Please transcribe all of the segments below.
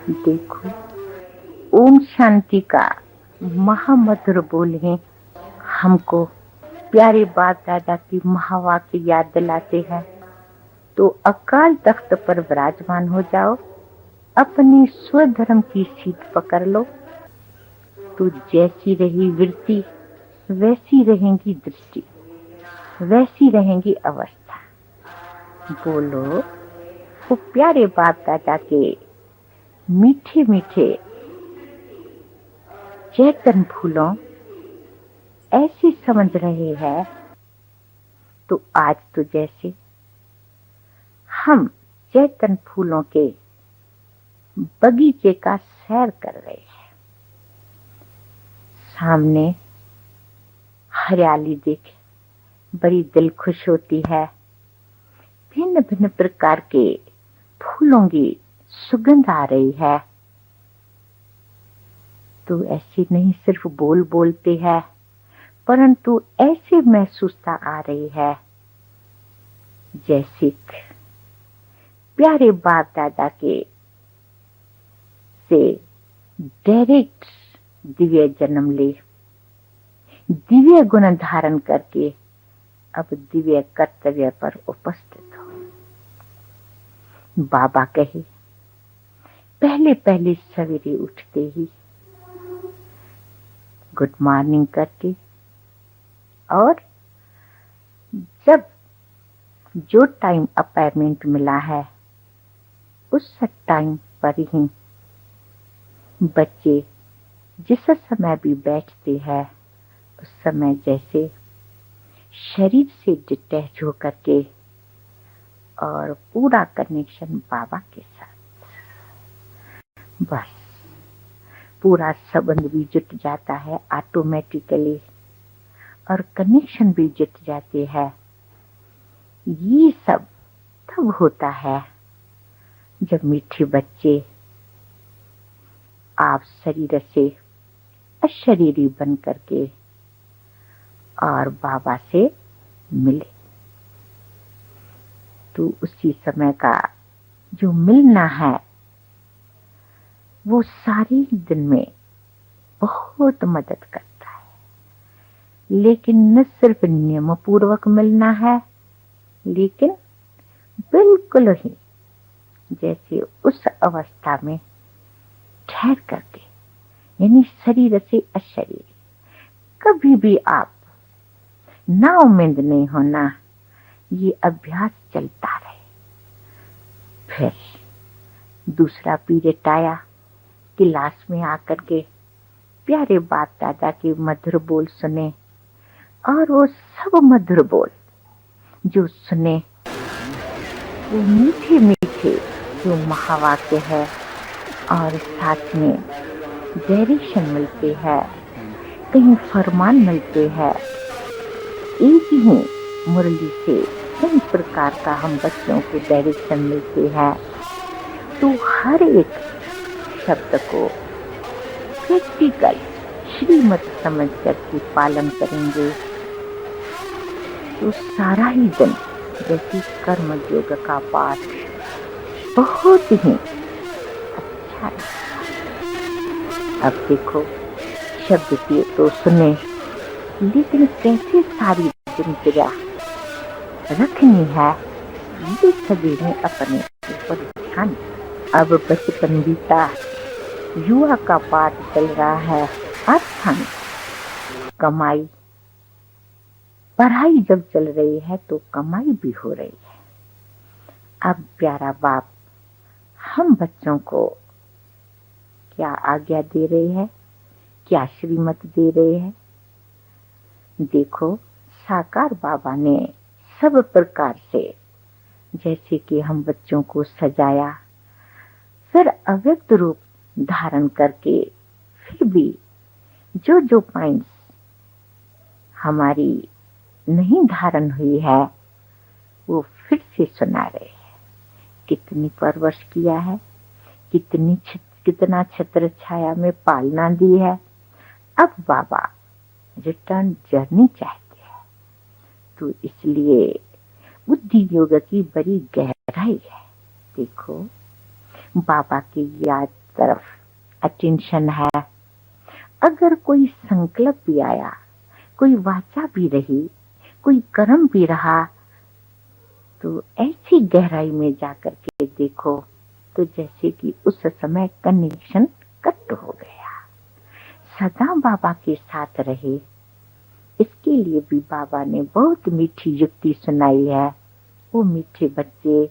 देखो, ओम शांति का महामंत्र बोले हमको प्यारे बाप दादा की महावाक्य याद दिलाते हैं। तो अकाल तख्त पर विराजमान हो जाओ, अपनी स्वधर्म की सीट पकड़ लो। तो जैसी रही वृत्ति वैसी रहेंगी दृष्टि, वैसी रहेंगी अवस्था। बोलो, वो प्यारे बाप दादा के मीठे मीठे चेतन फूलों ऐसे समझ रहे हैं। तो आज तो जैसे हम चेतन फूलों के बगीचे का सैर कर रहे हैं, सामने हरियाली देख बड़ी दिल खुश होती है। भिन्न भिन्न प्रकार के फूलों की सुगंध आ रही है। तो ऐसे नहीं सिर्फ बोल बोलते हैं, परंतु ऐसे महसूसता आ रही है जैसे प्यारे बाप दादा के से डायरेक्ट दिव्य जन्म ले, दिव्य गुण धारण करके अब दिव्य कर्तव्य पर उपस्थित हो। बाबा कहे, पहले पहले सवेरे उठते ही गुड मॉर्निंग करके, और जब जो टाइम अपॉइंटमेंट मिला है उस टाइम पर ही बच्चे जिस समय भी बैठते हैं उस समय जैसे शरीर से डिटैच होकर के और पूरा कनेक्शन बाबा के साथ, बस पूरा संबंध भी जुट जाता है ऑटोमेटिकली, और कनेक्शन भी जुट जाते हैं। ये सब तब होता है जब मीठे बच्चे आप शरीर से अशरीरी बन करके और बाबा से मिले। तो उसी समय का जो मिलना है वो सारे दिन में बहुत मदद करता है, लेकिन न सिर्फ नियम पूर्वक मिलना है, लेकिन बिल्कुल ही जैसे उस अवस्था में ठहर करके, यानी शरीर से अशरीर, कभी भी आप ना उम्मीद नहीं होना, ये अभ्यास चलता रहे। फिर दूसरा पीरियड आया, क्लास में आकर के प्यारे बाप दादा के मधुर बोल सुने, और वो सब मधुर बोल जो सुने वो मीठे मीठे जो महावाक्य है, और साथ में डायरेक्शन मिलते हैं, कहीं फरमान मिलते हैं। एक ही मुरली से कई प्रकार का हम बच्चों को डायरेक्शन मिलते हैं। तो हर एक शब्द को प्रैक्टिकल श्रीमत समझ करके पालन करेंगे तो सारा ही दिन जैसे कर्म योग का पाठ बहुत ही अच्छा है। अब देखो, शब्द की तो सुने, लेकिन कैसे सारी दिनचर्या रखनी है ये सभी ने अपने ऊपर ध्यान। अब बचपन बीता, युवा का पाठ चल रहा है, अर्थान कमाई, पढ़ाई जब चल रही है तो कमाई भी हो रही है। अब प्यारा बाप हम बच्चों को क्या आज्ञा दे रहे हैं, क्या श्रीमत दे रहे हैं? देखो, साकार बाबा ने सब प्रकार से जैसे कि हम बच्चों को सजाया, फिर अव्यक्त रूप धारण करके फिर भी जो जो पॉइंट्स हमारी नहीं धारण हुई है वो फिर से सुना रहे हैं। कितनी परवरिश किया है, कितना छत्र छाया में पालना दी है। अब बाबा रिटर्न जर्नी चाहते हैं, तो इसलिए बुद्धि योग की बड़ी गहराई है। देखो, बाबा की याद तरफ अटेंशन है। अगर कोई संकल्प भी आया, कोई वाचा भी रही, कोई कर्म भी रहा, तो ऐसी गहराई में जाकर के देखो तो जैसे कि उस समय कनेक्शन कट हो गया। सदा बाबा के साथ रहे, इसके लिए भी बाबा ने बहुत मीठी युक्ति सुनाई है। वो मीठे बच्चे,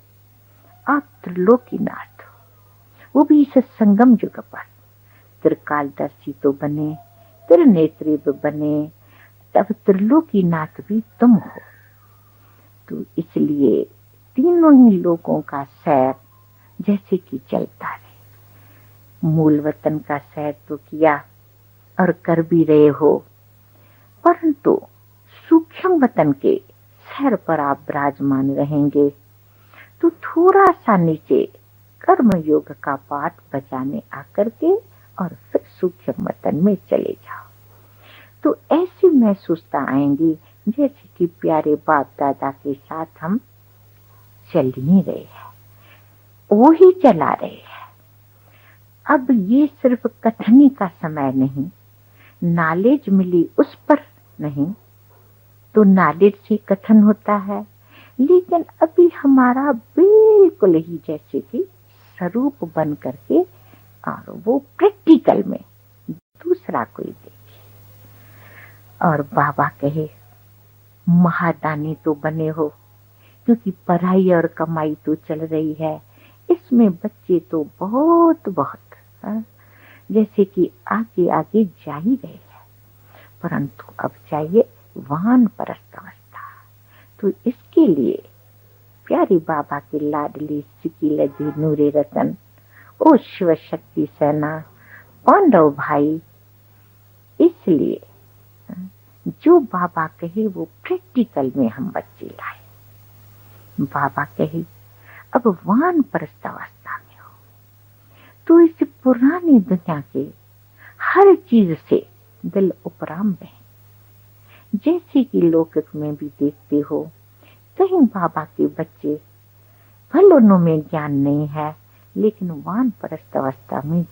आप त्रिलोकीनाथ हो, वो भी इस संगम युग पर त्रिकालदर्शी तो बने, त्रिनेत्री भी बने, तब त्रिलोकीनाथ भी तुम हो। तो इसलिए तीनों ही लोगों का सैर जैसे कि चलता रहे। मूल वतन का सैर तो किया और कर भी रहे हो, परंतु सूक्ष्म वतन के सैर पर आप विराजमान रहेंगे तो थोड़ा सा नीचे कर्म योग का पाठ बजाने आकर के और फिर सूक्ष्म वतन में चले जाओ। तो ऐसी महसूसता आएंगी जैसे कि प्यारे बाप दादा के साथ हम चल नहीं रहे हैं, वो ही चला रहे हैं। अब ये सिर्फ कथनी का समय नहीं, नॉलेज मिली उस पर नहीं, तो नॉलेज से कथन होता है, लेकिन अभी हमारा बिल्कुल ही जैसे कि स्वरूप बन करके और वो प्रैक्टिकल में दूसरा कोई देखे। और बाबा कहे महादानी तो बने हो, क्योंकि पढ़ाई और कमाई तो चल रही है, इसमें बच्चे तो बहुत जैसे कि आगे आगे जा ही रहे हैं, परंतु अब चाहिए वानप्रस्थ अवस्था। तो इसके लिए प्यारे बाबा के लाडली सिकी लदी नूरे रतन, ओ शिव शक्ति सेना, पांडव भाई, इसलिए जो बाबा कहे वो प्रैक्टिकल में हम बच्चे लाए। बाबा कहे अब वानप्रस्थ अवस्था में हो, तो इस पुरानी दुनिया के हर चीज से दिल उपराम रहे। जैसे कि लौकिक में भी देखते हो, कहीं बाबा के बच्चे भलों में ज्ञान नहीं है, लेकिन वानप्रस्थ अवस्था में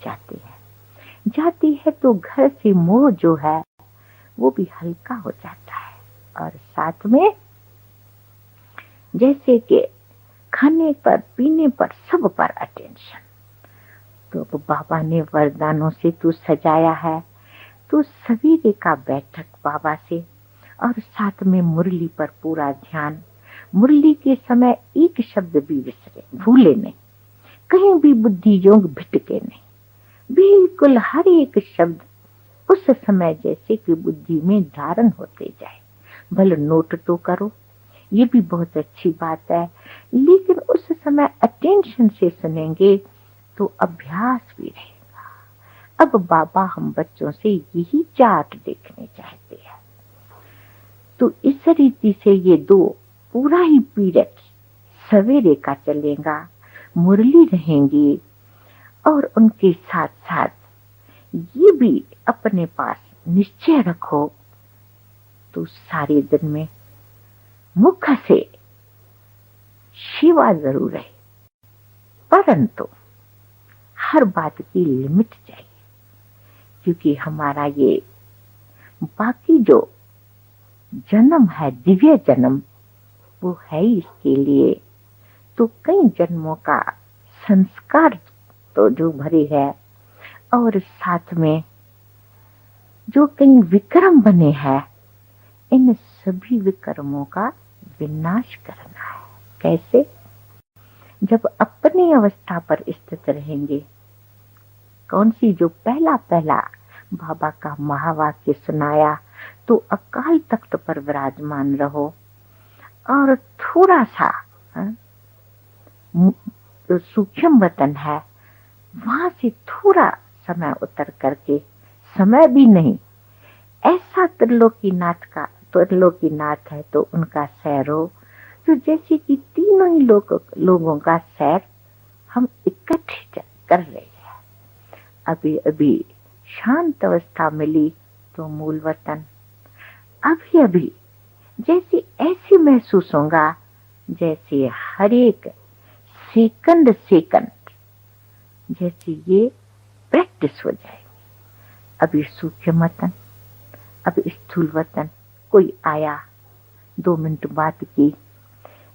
जाती है तो घर से मोह जो है वो भी हल्का हो जाता है, और साथ में जैसे कि खाने पर पीने पर सब पर अटेंशन। तो अब बाबा ने वरदानों से तो सजाया है, तो सवेरे का बैठक बाबा से, और साथ में मुरली पर पूरा ध्यान। मुरली के समय एक शब्द भी भूले नहीं, कहीं भी बुद्धि योग भिटके नहीं, बिल्कुल हर एक शब्द उस समय जैसे कि बुद्धि में धारण होते जाए। भले नोट तो करो, ये भी बहुत अच्छी बात है, लेकिन उस समय अटेंशन से सुनेंगे तो अभ्यास भी रहेगा। अब बाबा हम बच्चों से यही चार्ट देखने चाहते हैं। तो इस रीति से ये दो पूरा ही पीरियड सवेरे का चलेगा, मुरली रहेंगी, और उनके साथ साथ ये भी अपने पास निश्चय रखो तो सारे दिन में मुख से शिवा जरूर है, परंतु हर बात की लिमिट चाहिए, क्योंकि हमारा ये बाकी जो जन्म है दिव्य जन्म वो है इसके लिए। तो कई जन्मों का संस्कार तो जो भरे है, और साथ में जो कई विक्रम बने हैं, इन सभी विक्रमों का विनाश करना है। कैसे? जब अपनी अवस्था पर स्थित रहेंगे। कौन सी? जो पहला बाबा का महावाक्य सुनाया, तो अकाल तख्त पर विराजमान रहो, और थोड़ा सा जो सूक्ष्म वतन है वहां से थोड़ा समय उतर करके, समय भी नहीं, ऐसा त्रिलोकीनाथ है तो उनका सैर हो। तो जैसे कि तीनों ही लोगों का सैर हम इकट्ठे कर रहे हैं। अभी अभी शांत अवस्था मिली तो मूल वतन अभी अभी जैसे ऐसे महसूस होगा जैसे हर एक सेकंड जैसे ये प्रैक्टिस हो जाएगी। अब ये सूक्ष्म वतन, अब स्थूल वतन, कोई आया 2 मिनट बात की,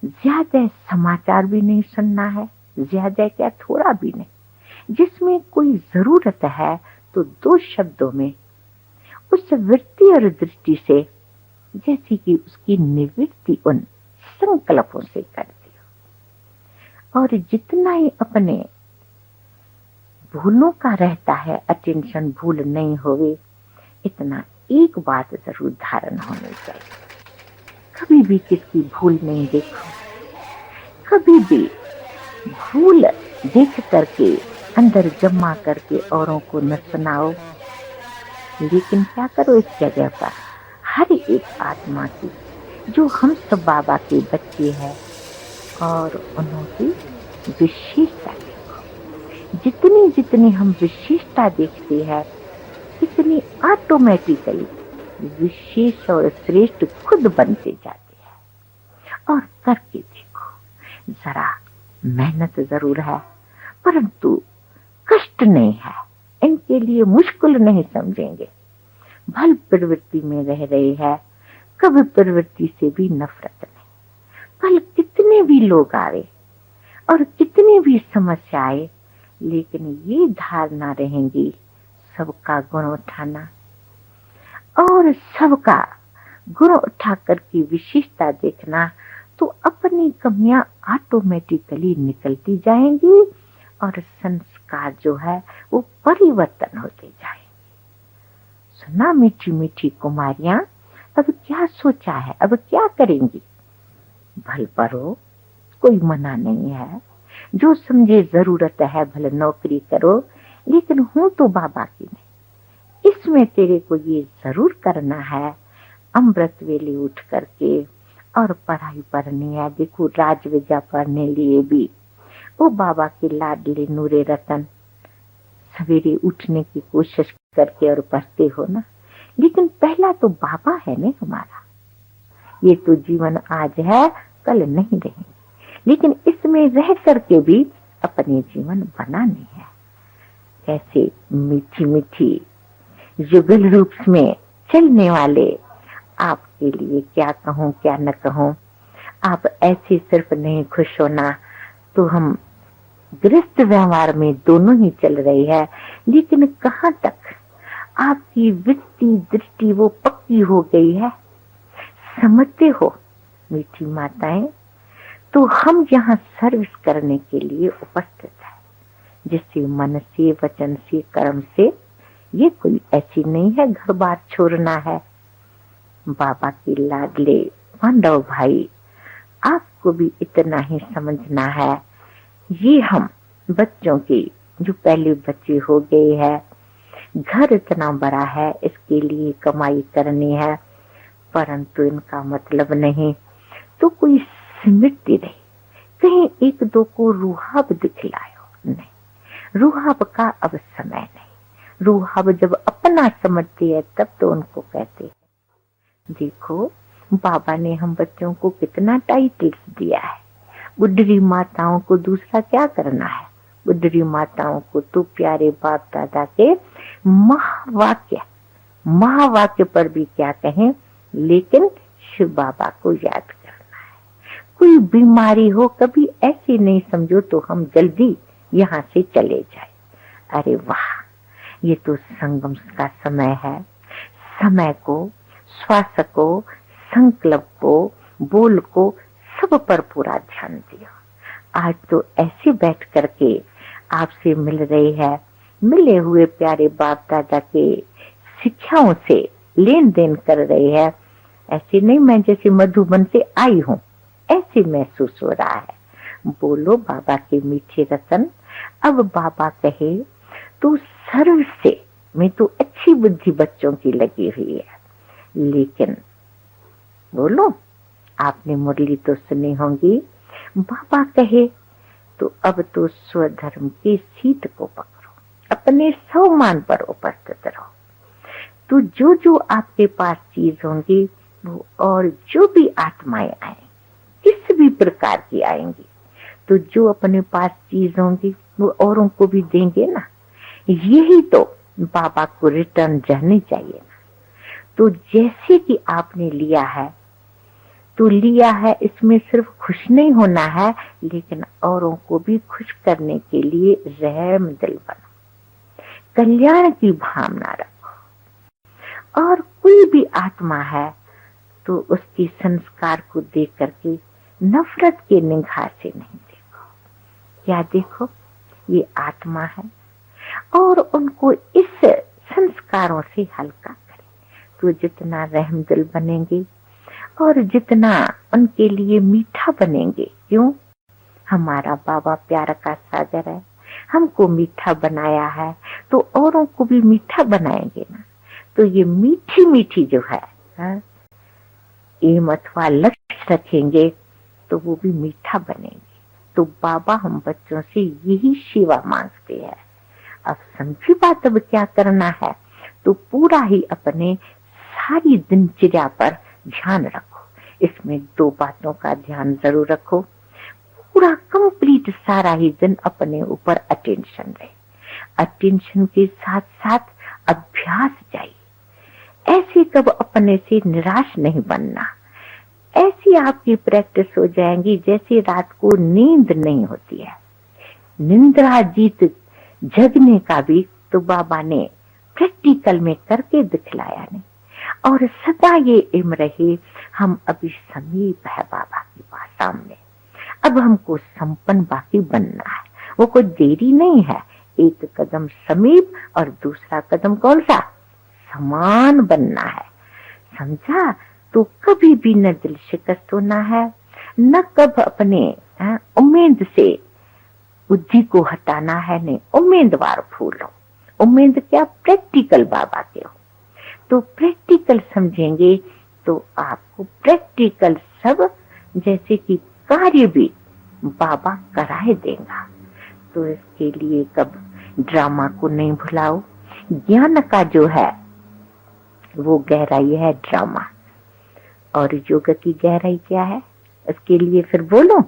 ज्यादा समाचार भी नहीं सुनना है, ज्यादा क्या थोड़ा भी नहीं, जिसमें कोई जरूरत है तो 2 शब्दों में उस वृत्ति और दृष्टि से जैसे कि उसकी निवृत्ति उन संकल्पों से कर दियो। और जितना ही अपने भूलों का रहता है, अटेंशन भूल नहीं होवे, इतना एक बात जरूर धारण होनी चाहिए, कभी भी किसकी भूल नहीं देखो, कभी भी भूल देख करके अंदर जमा करके औरों को न सुनाओ। लेकिन क्या करो, इस जगह पर हर एक आत्मा की, जो हम सब बाबा के बच्चे हैं, और उन्होंने विशेषता देखो। जितनी जितनी हम विशेषता देखते हैं, इतनी ऑटोमेटिकली विशेष और श्रेष्ठ खुद बनते जाते हैं। और करके देखो, जरा मेहनत जरूर है, परंतु कष्ट नहीं है, इनके लिए मुश्किल नहीं समझेंगे। भल प्रवृत्ति में रह रही है, कभी प्रवृत्ति से भी नफरत नहीं। भल कितने भी लोग आए और कितनी भी समस्या आए, लेकिन ये धारणा रहेंगी सबका गुण उठाना, और सबका गुण उठा करके विशेषता देखना, तो अपनी कमियां ऑटोमेटिकली निकलती जाएंगी और संस्कार जो है वो परिवर्तन होते जाएंगे। सुना मीठी मीठी कुमारियां, अब क्या सोचा है, अब क्या करेंगी? भल पढ़ो, कोई मना नहीं है, जो समझे जरूरत है भले नौकरी करो, लेकिन हूं तो बाबा की नहीं। इसमें तेरे को ये जरूर करना है, अमृत वेले उठ करके और पढ़ाई पढ़नी है। देखो राज विद्या पढ़ने लिए भी वो बाबा के लाडले नूरे रतन सवेरे उठने की कोशिश करके और पढ़ते हो ना, लेकिन पहला तो बाबा है ना हमारा। ये तो जीवन आज है, कल नहीं रहेंगे, लेकिन इसमें रह करके भी अपने जीवन बनाने हैं। कैसे मीठी मीठी युगल रूप में चलने वाले आपके लिए क्या कहूं क्या न कहूं। आप ऐसे सिर्फ नहीं खुश होना, तो हम गृहस्थ व्यवहार में दोनों ही चल रही है, लेकिन कहां तक आपकी वृत्ति दृष्टि वो पक्की हो गई है, समझते हो मीठी माताएं। तो हम यहाँ सर्विस करने के लिए उपस्थित है, जिससे मन से वचन से कर्म से, ये कोई ऐसी नहीं है घर बार छोड़ना है। बाबा के लाडले पांडव भाई, आपको भी इतना ही समझना है, ये हम बच्चों की जो पहले बच्चे हो गए है, घर इतना बड़ा है, इसके लिए कमाई करनी है, परंतु इनका मतलब नहीं तो कोई स्मृति नहीं, कहीं एक दो को रूहाब दिखलायो नहीं। रूहाब का अब समय नहीं, रूहाब जब अपना समझती है तब तो उनको कहते हैं। देखो बाबा ने हम बच्चों को कितना टाइटल्स दिया है, बुढ़ी माताओं को दूसरा क्या करना है। बुढ़ी माताओं को तो प्यारे बाप दादा के महावाक्य पर भी क्या कहें, लेकिन शिव बाबा को याद करना है। कोई बीमारी हो कभी ऐसी नहीं समझो तो हम जल्दी यहाँ से चले जाए। अरे वाह, ये तो संगम का समय है। समय को, श्वास को, संकल्प को, बोल को, सब पर पूरा ध्यान दिया। आज तो ऐसे बैठ करके आपसे मिल रही है, मिले हुए प्यारे बाप दादा के शिक्षाओं से लेन देन कर रही है। ऐसे नहीं मैं जैसे मधुबन से आई हूँ, ऐसे महसूस हो रहा है। बोलो बाबा के मीठे रतन। अब बाबा कहे तो सर्व से मैं तो अच्छी बुद्धि बच्चों की लगी हुई है, लेकिन बोलो आपने मुरली तो सुनी होंगी। बाबा कहे तो अब तो स्वधर्म की सीट को पकड़ो, अपने स्वमान पर उपस्थित रहो। तो जो जो आपके पास चीज होंगी वो, और जो भी आत्माएं आए किस भी प्रकार की आएंगी, तो जो अपने पास चीज होंगी वो औरों को भी देंगे ना। यही तो बाबा को रिटर्न जानी चाहिए ना। तो जैसे कि आपने लिया है तो लिया है, इसमें सिर्फ खुश नहीं होना है, लेकिन औरों को भी खुश करने के लिए रहम दिल बनो, कल्याण की भावना रखो। और कोई भी आत्मा है तो उसके संस्कार को देख करके नफरत के निगाह से नहीं देखो। क्या देखो, ये आत्मा है और उनको इस संस्कारों से हल्का करें। तो जितना रहम दिल बनेंगे और जितना उनके लिए मीठा बनेंगे, क्यों, हमारा बाबा प्यार का सागर है, हमको मीठा बनाया है तो औरों को भी मीठा बनाएंगे ना। तो ये मीठी मीठी जो है एम अथवा लक्ष्य रखेंगे तो वो भी मीठा बनेंगे। तो बाबा हम बच्चों से यही सेवा मांगते हैं। अब समझी बात, अब क्या करना है, तो पूरा ही अपने सारी दिनचर्या पर ध्यान रखो। इसमें 2 बातों का ध्यान जरूर रखो। पूरा कंप्लीट सारा ही दिन अपने ऊपर अटेंशन रहे, अटेंशन के साथ साथ अभ्यास चाहिए। ऐसे कब अपने से निराश नहीं बनना। ऐसी आपकी प्रैक्टिस हो जाएंगी जैसे रात को नींद नहीं होती है, निंद्रा जीत जगने का भी तो बाबा ने प्रैक्टिकल में करके दिखलाया नहीं। और सदा ये इम रहे, हम अभी समीप है बाबा के पास सामने। अब हमको संपन्न बाकी बनना है, वो कोई देरी नहीं है। एक कदम समीप और दूसरा कदम कौन सा, समान बनना है। समझा। तो कभी भी न दिल शिकस्त होना है, न कब अपने उम्मीद से बुद्धि को हटाना है, नहीं उम्मीदवार फूलो। उम्मीद क्या, प्रैक्टिकल बाबा के हो। तो प्रैक्टिकल समझेंगे तो आपको प्रैक्टिकल सब जैसे कि कार्य भी बाबा कराए देगा। तो इसके लिए कब ड्रामा को नहीं भुलाओ। ज्ञान का जो है वो गहराई है ड्रामा, और योग की गहराई क्या है, इसके लिए फिर बोलो।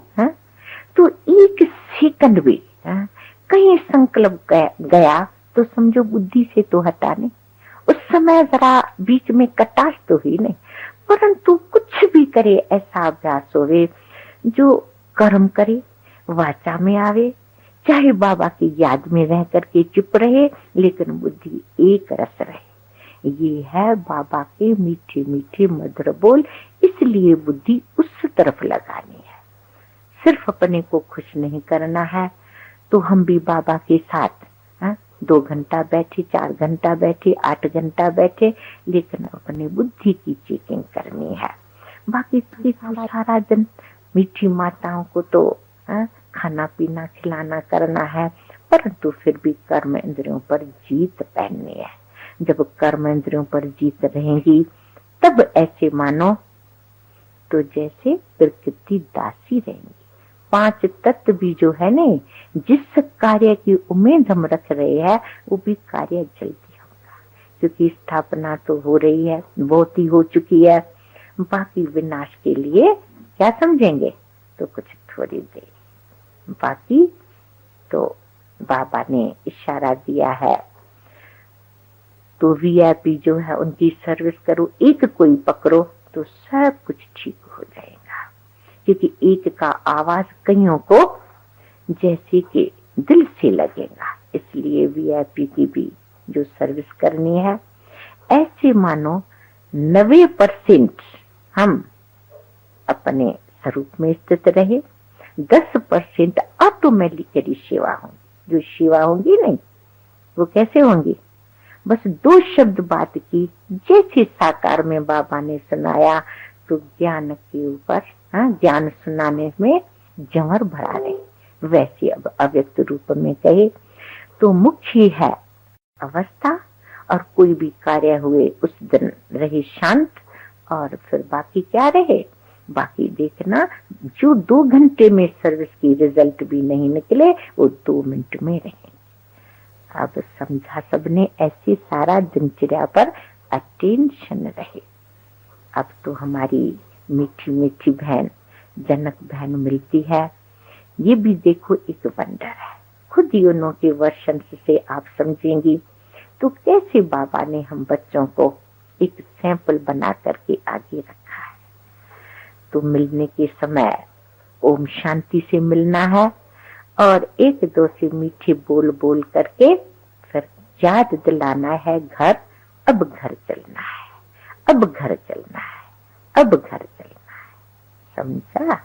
तो एक सेकंड भी कहीं संकल्प गया तो समझो बुद्धि से तो हटाने, उस समय जरा बीच में कटास तो ही नहीं, परंतु कुछ भी करे ऐसा अभ्यास होवे जो कर्म करे, वाचा में आवे, चाहे बाबा की याद में रह करके चुप रहे, लेकिन बुद्धि एक रस रहे। ये है बाबा के मीठे मीठे मधुर बोल। इसलिए बुद्धि उस तरफ लगानी है, सिर्फ अपने को खुश नहीं करना है। तो हम भी बाबा के साथ 2 घंटा बैठे, 4 घंटा बैठे, 8 घंटा बैठे, लेकिन अपनी बुद्धि की चेकिंग करनी है। बाकी सारा दिन मीठी माताओं को तो खाना पीना खिलाना करना है, परंतु फिर भी कर्म इंद्रियों पर जीत पहननी है। जब कर्म इंद्रियों पर जीत रहेगी तब ऐसे मानो तो जैसे प्रकृति दासी रहेंगी। 5 तत्व भी जो है ना, जिस कार्य की उम्मीद हम रख रहे हैं वो भी कार्य जल्दी होगा, क्योंकि स्थापना तो हो रही है, बहुत ही हो चुकी है। बाकी विनाश के लिए क्या समझेंगे, तो कुछ थोड़ी देर बाकी। तो बाबा ने इशारा दिया है, तो वीआईपी जो है उनकी सर्विस करो, एक कोई पकड़ो तो सब कुछ ठीक हो जाएगा। क्योंकि एक का आवाज कईयों को जैसे कि दिल से लगेगा, इसलिए वीआईपी की भी जो सर्विस करनी है, ऐसे मानो 90% हम अपने स्वरूप में स्थित रहे, 10% ऑटोमेटिकली सेवा होंगी। जो सेवा होंगी नहीं वो कैसे होंगी, बस 2 शब्द बात की, जैसे साकार में बाबा ने सुनाया तो ज्ञान के ऊपर ज्ञान सुनाने में जमर भरा रहे, वैसे अब अव्यक्त रूप में कहे तो मुख्य है अवस्था, और कोई भी कार्य हुए उस दिन रहे शांत, और फिर बाकी क्या रहे, बाकी देखना जो 2 घंटे में सर्विस की रिजल्ट भी नहीं निकले वो 2 मिनट में रहे। अब समझा सबने, ऐसे सारा दिनचर्या पर अटेंशन रहे। अब तो हमारी मीठी मीठी बहन जनक बहन मिलती है, ये भी देखो एक वंडर है। खुद ही उन्होंने वर्षन से आप समझेंगी तो कैसे बाबा ने हम बच्चों को एक सैंपल बना करके आगे रखा है। तो मिलने के समय ओम शांति से मिलना है और एक दो से मीठे बोल बोल करके फिर याद दिलाना है घर, अब घर चलना है, अब घर चलना है, अब घर चलना है। समझा?